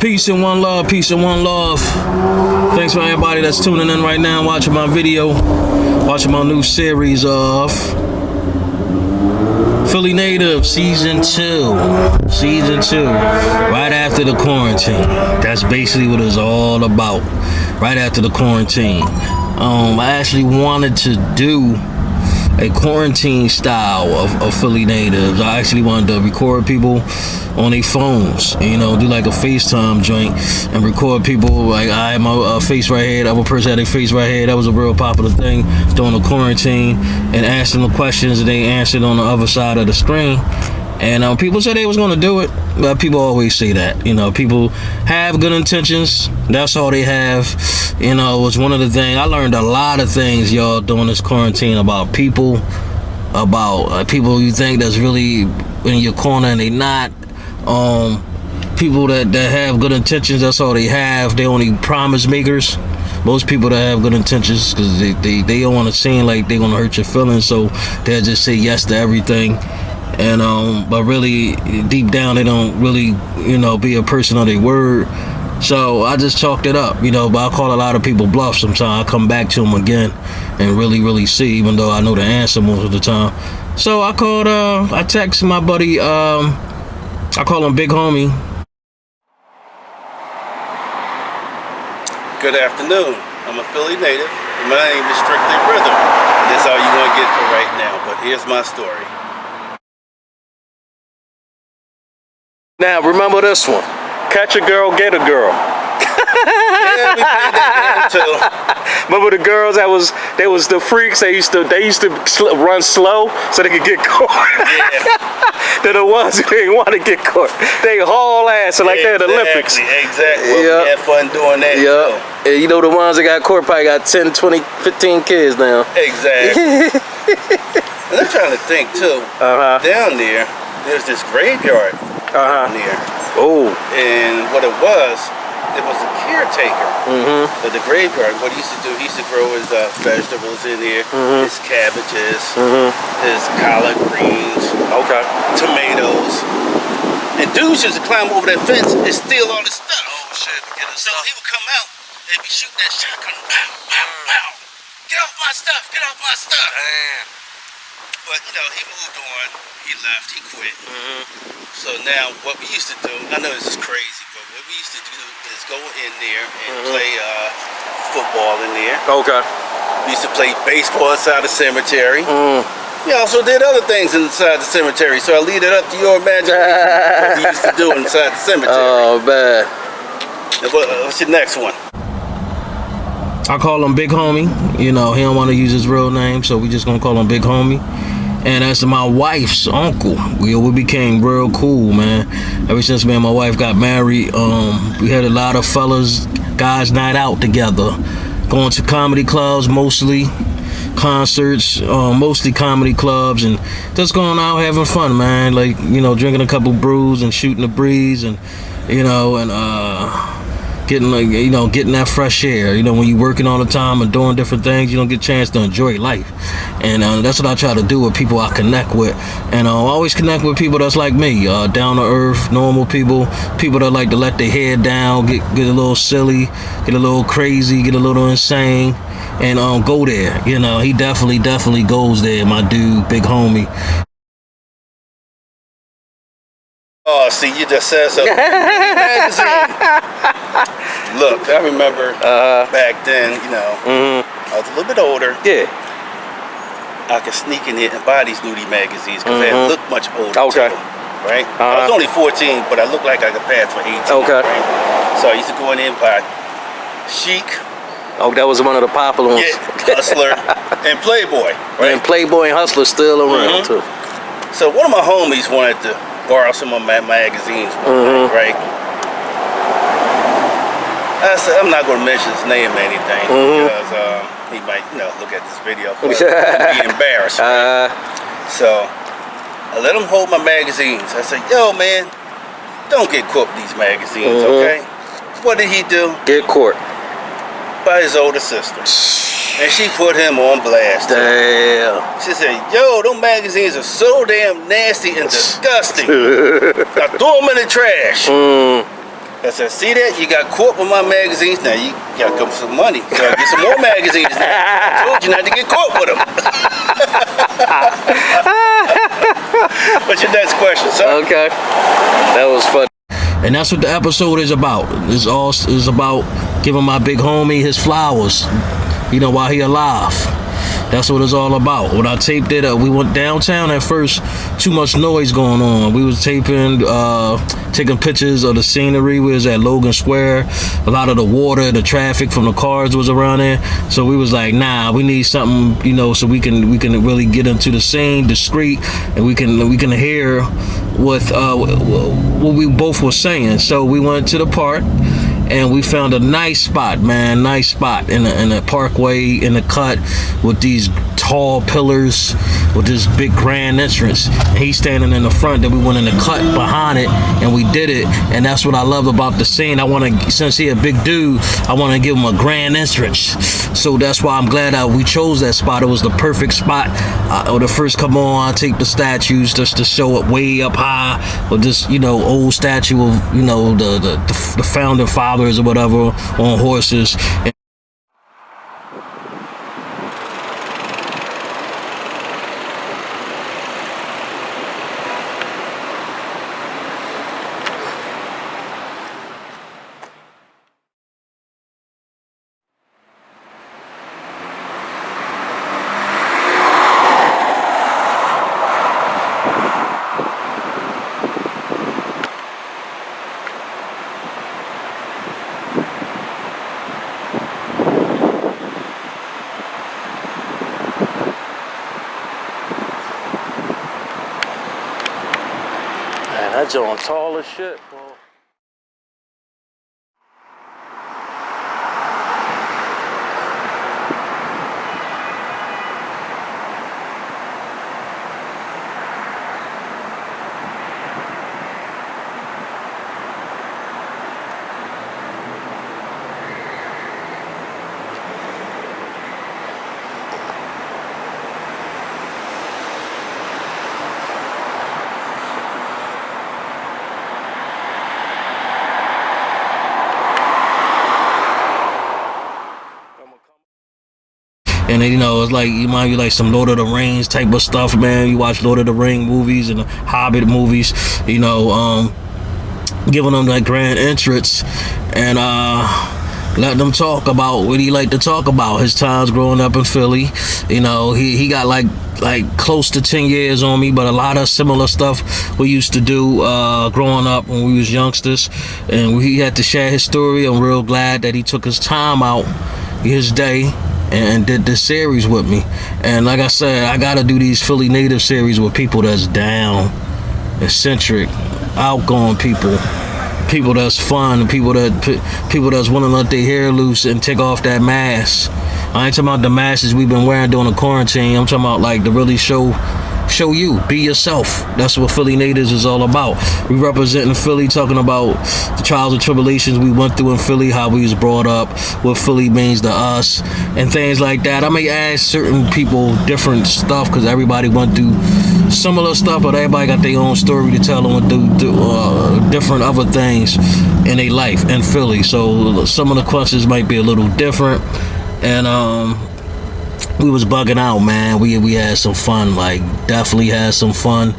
Peace and one love, peace and one love. Thanks for everybody that's tuning in right now, watching my video, watching my new series of Philly Native Season 2. Season 2, right after the quarantine. That's basically what it's all about. Right after the quarantine. I actually wanted to do a quarantine style of Philly Natives. I actually wanted to record people on their phones, you know, do like a FaceTime joint and record people. Like I had my face right here, the other person had their face right here. That was a real popular thing during the quarantine, and asking the questions and they answered on the other side of the screen. And people said they was gonna do it, but people always say that, you know, people have good intentions. That's all they have. You know, it was one of the things I learned a lot of things, y'all, during this quarantine about people, about people you think that's really in your corner and they not. People that have good intentions, that's all they have. They only promise makers. Most people that have good intentions, because they don't want to seem like they're gonna hurt your feelings, so they'll just say yes to everything. And but really deep down they don't really, you know, be a person of their word. So I just chalked it up, you know, but I call a lot of people bluff sometimes. I come back to them again and really see, even though I know the answer most of the time. So I called, I texted my buddy, I call him Big Homie. Good afternoon. I'm a Philly native. My name is Strictly Rhythm. That's all you're going to get for right now, but here's my story. Now remember this one. Catch a girl, get a girl. Yeah, we played that game too. Remember the girls they was the freaks. They used to run slow so they could get caught. Yeah. They're the ones who didn't want to get caught. They haul ass like they're the Olympics. Exactly. Well, we had fun doing that. Yeah. And you know the ones that got caught probably got 10, 20, 15 kids now. Exactly. And I'm trying to think too. Down there's this graveyard down there. Oh. And what it was a caretaker of the graveyard. What he used to do, he used to grow his vegetables in here, his cabbages, his collard greens, tomatoes. And dudes used to climb over that fence and steal all his stuff. Oh shit, get his so stuff. he would come out and be shooting that shotgun. Pow, pow, pow. Get off my stuff, get off my stuff. Damn. But you know, he moved on, he left, he quit. So now what we used to do, I know this is crazy, but what we used to do is go in there and play football in there. Okay. We used to play baseball inside the cemetery. We also did other things inside the cemetery, so I leave it up to your imagination what we used to do inside the cemetery. Oh, man. What's your next one? I call him Big Homie. You know, he don't want to use his real name, so we just gonna call him Big Homie. And that's my wife's uncle. We became real cool, man. Ever since me and my wife got married, we had a lot of fellas, guys night out together. Going to comedy clubs, mostly concerts, mostly comedy clubs, and just going out having fun, man. Like, you know, drinking a couple brews and shooting the breeze, and, you know, and getting, like, you know, getting that fresh air. You know, when you're working all the time and doing different things, you don't get a chance to enjoy life. And that's what I try to do with people I connect with. And I always connect with people that's like me, down to earth, normal people that like to let their head down, get a little silly, get a little crazy, get a little insane, and go there. You know, he definitely goes there, my dude, Big Homie. Oh, see, you just said something. Look, I remember back then, you know, I was a little bit older. Yeah. I could sneak in here and buy these nudie magazines because they look much older. Okay. Too, right? I was only 14, but I looked like I could pass for 18. Okay. Right? So I used to go in there and buy Chic. Oh, that was one of the popular ones. Yeah, Hustler and Playboy. Right? And Playboy and Hustler still around too. So one of my homies wanted to borrow some of my magazines, right? I said, I'm not going to mention his name or anything because he might, you know, look at this video and be embarrassed. Right? So I let him hold my magazines. I said, yo, man, don't get caught with these magazines, okay? What did he do? Get caught. By his older sister. And she put him on blast. Damn. She said, yo, them magazines are so damn nasty and disgusting. Now throw them in the trash. I said, see that? You got caught with my magazines. Now you got to come with some money. So I get some more magazines now. I told you not to get caught with them. What's your next question, son? Okay. That was funny. And that's what the episode is about. It's all is about giving my big homie his flowers, you know, while he alive. That's what it's all about. When I taped it, we went downtown at first. Too much noise going on. We was taping, taking pictures of the scenery. We was at Logan Square. A lot of the water, the traffic from the cars was around there. So we was like, nah, we need something, you know, so we can really get into the scene, discreet, and we can hear what we both were saying. So we went to the park. And we found a nice spot, man, nice spot in a parkway in the cut with these tall pillars with this big grand entrance. And he's standing in the front, then we went in the cut behind it and we did it. And that's what I love about the scene. I want to, since he a big dude, I want to give him a grand entrance. So that's why I'm glad we chose that spot. It was the perfect spot. When the first come on, I take the statues just to show it way up high with this, you know, old statue of, you know, the founding fathers or whatever on horses. That joint tall as shit, bro. And you know, it's like, you might be like some Lord of the Rings type of stuff, man. You watch Lord of the Rings movies and the Hobbit movies, you know, giving them that grand entrance and let them talk about what he like to talk about. His times growing up in Philly. You know, he got like close to 10 years on me, but a lot of similar stuff we used to do growing up when we was youngsters. And he had to share his story. I'm real glad that he took his time out, his day, and did this series with me. And like I said, I gotta do these Philly native series with people that's down, eccentric, outgoing people that's fun, people that's willing to let their hair loose and take off that mask. I ain't talking about the masks we've been wearing during the quarantine. I'm talking about like to really show you, be yourself. That's what Philly Natives is all about. We representing Philly, talking about the trials and tribulations we went through in Philly, how we was brought up, what Philly means to us, and things like that. I may ask certain people different stuff because everybody went through similar stuff, but everybody got their own story to tell and do different other things in their life in Philly. So some of the questions might be a little different, and we was bugging out, man. We had some fun, like definitely had some fun.